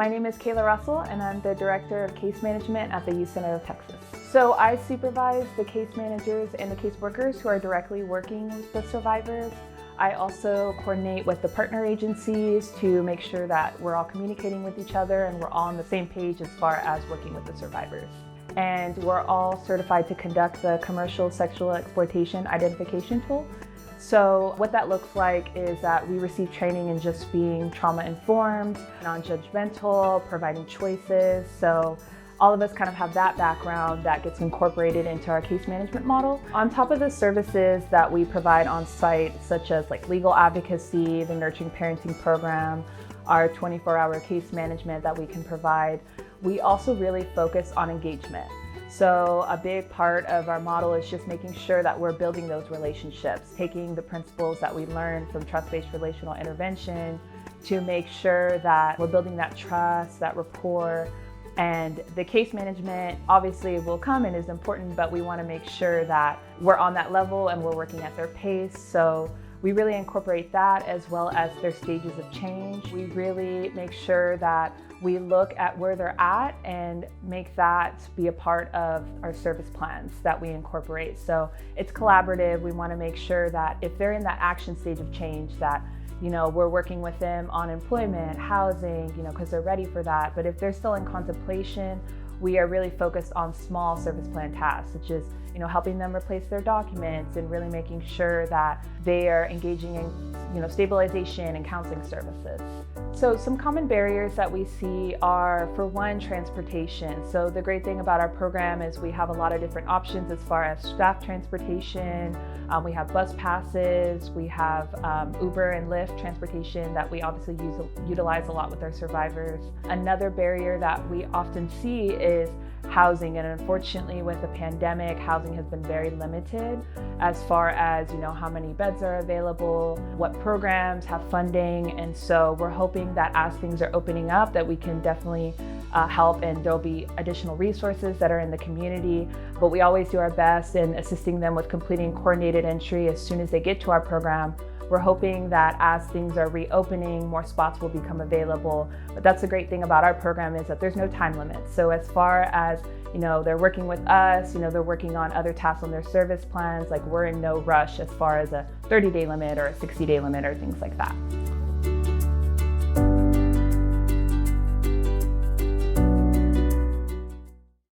My name is Kayla Russell, and I'm the Director of Case Management at the Youth Center of Texas. So I supervise the case managers and the caseworkers who are directly working with the survivors. I also coordinate with the partner agencies to make sure that we're all communicating with each other and we're all on the same page as far as working with the survivors. And we're all certified to conduct the commercial sexual exploitation identification tool. So what that looks like is that we receive training in just being trauma-informed, non-judgmental, providing choices. So all of us kind of have that background that gets incorporated into our case management model. On top of the services that we provide on site, such as like legal advocacy, the nurturing parenting program, our 24-hour case management that we can provide, we also really focus on engagement. So a big part of our model is just making sure that we're building those relationships, taking the principles that we learned from trust-based relational intervention to make sure that we're building that trust, that rapport. And the case management obviously will come and is important, but we want to make sure that we're on that level and we're working at their pace. So we really incorporate that as well as their stages of change. We really make sure that we look at where they're at and make that be a part of our service plans that we incorporate. So it's collaborative. We want to make sure that if they're in that action stage of change, that we're working with them on employment, housing, because they're ready for that. But if they're still in contemplation, we are really focused on small service plan tasks, such as helping them replace their documents and really making sure that they are engaging in stabilization and counseling services. So some common barriers that we see are, for one, transportation. So the great thing about our program is we have a lot of different options as far as staff transportation. We have bus passes, we have Uber and Lyft transportation that we obviously utilize a lot with our survivors. Another barrier that we often see is housing, and unfortunately with the pandemic, housing has been very limited as far as how many beds are available, what programs have funding, and so we're hoping that as things are opening up that we can definitely help, and there'll be additional resources that are in the community, but we always do our best in assisting them with completing coordinated entry as soon as they get to our program. We're hoping that as things are reopening, more spots will become available. But that's the great thing about our program is that there's no time limit. So as far as, they're working with us, they're working on other tasks on their service plans, like we're in no rush as far as a 30-day limit or a 60-day limit or things like that.